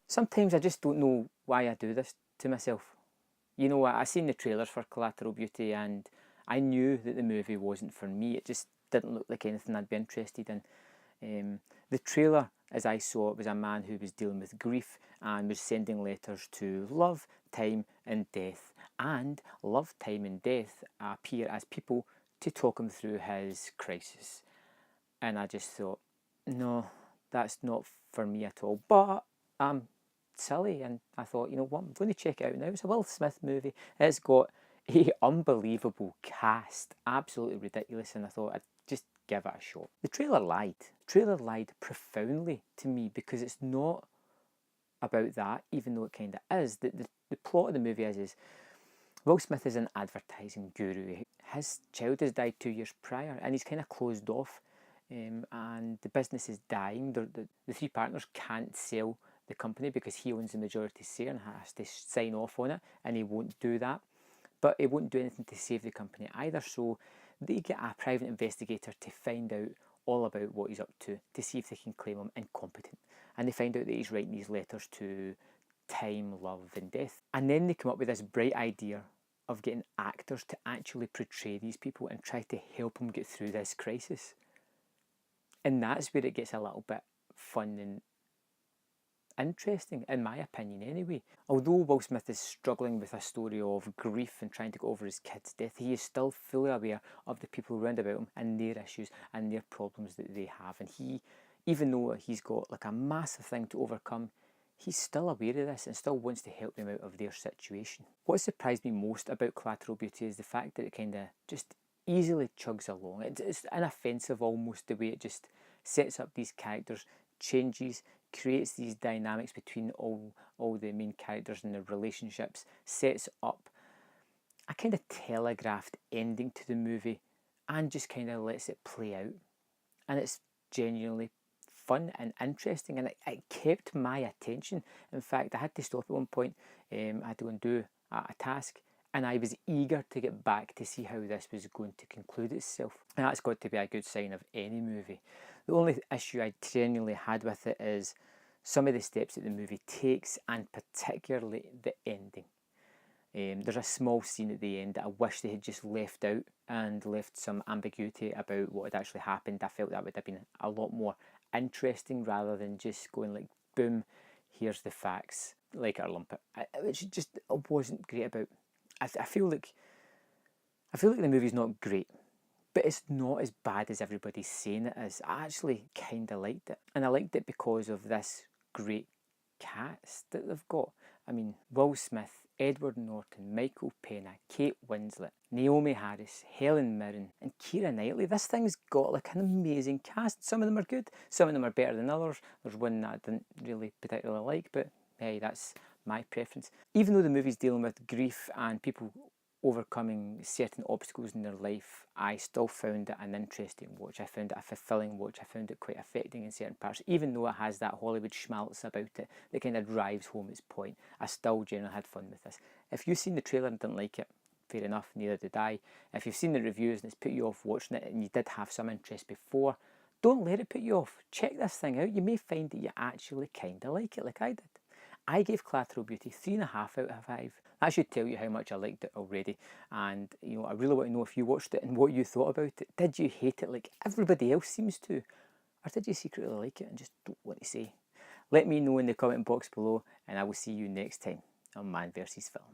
Sometimes I just don't know why I do this to myself. You know, I seen the trailers for Collateral Beauty and I knew that the movie wasn't for me. It just didn't look like anything I'd be interested in. The trailer, as I saw it, was a man who was dealing with grief and was sending letters to love, time and death. And love, time and death appear as people to talk him through his crisis. And I just thought, no, that's not for me at all. But I'm silly, and I thought, you know what, I'm going to check it out now. It's a Will Smith movie. It's got a unbelievable cast, absolutely ridiculous, and I thought I'd just give it a shot. The trailer lied. The trailer lied profoundly to me because it's not about that, even though it kind of is. The plot of the movie is Will Smith is an advertising guru. His child has died 2 years prior, and he's kind of closed off. And the business is dying. The three partners can't sell the company because he owns the majority share and has to sign off on it, and he won't do that. But he won't do anything to save the company either, so they get a private investigator to find out all about what he's up to see if they can claim him incompetent. And they find out that he's writing these letters to time, love and death. And then they come up with this bright idea of getting actors to actually portray these people and try to help them get through this crisis. And that's where it gets a little bit fun and interesting, in my opinion anyway. Although Will Smith is struggling with a story of grief and trying to get over his kid's death, he is still fully aware of the people around about him and their issues and their problems that they have. And he, even though he's got like a massive thing to overcome, he's still aware of this and still wants to help them out of their situation. What surprised me most about Collateral Beauty is the fact that it kind of just easily chugs along. It's inoffensive almost, the way it just sets up these characters, changes, creates these dynamics between all the main characters and their relationships, sets up a kind of telegraphed ending to the movie and just kind of lets it play out. And it's genuinely fun and interesting, and it kept my attention. In fact, I had to stop at one point. I had to go and do a task, and I was eager to get back to see how this was going to conclude itself. And that's got to be a good sign of any movie. The only issue I genuinely had with it is some of the steps that the movie takes, and particularly the ending. There's a small scene at the end that I wish they had just left out and left some ambiguity about what had actually happened. I felt that would have been a lot more interesting rather than just going like, boom, here's the facts, like it or lump it. Which just wasn't great about. I feel like the movie's not great, but it's not as bad as everybody's saying it is. I actually kind of liked it, and I liked it because of this great cast that they've got. I mean, Will Smith, Edward Norton, Michael Pena, Kate Winslet, Naomi Harris, Helen Mirren and Keira Knightley. This thing's got like an amazing cast. Some of them are good, some of them are better than others. There's one that I didn't really particularly like, but hey, that's my preference. Even though the movie's dealing with grief and people overcoming certain obstacles in their life, I still found it an interesting watch. I found it a fulfilling watch. I found it quite affecting in certain parts. Even though it has that Hollywood schmaltz about it that kind of drives home its point, I still generally had fun with this. If you've seen the trailer and didn't like it, fair enough, neither did I. If you've seen the reviews and it's put you off watching it and you did have some interest before, don't let it put you off. Check this thing out. You may find that you actually kind of like it, like I did. I gave Collateral Beauty 3.5 out of 5. That should tell you how much I liked it already. And you know, I really want to know if you watched it and what you thought about it. Did you hate it like everybody else seems to? Or did you secretly like it and just don't want to say? Let me know in the comment box below, and I will see you next time on Man vs Film.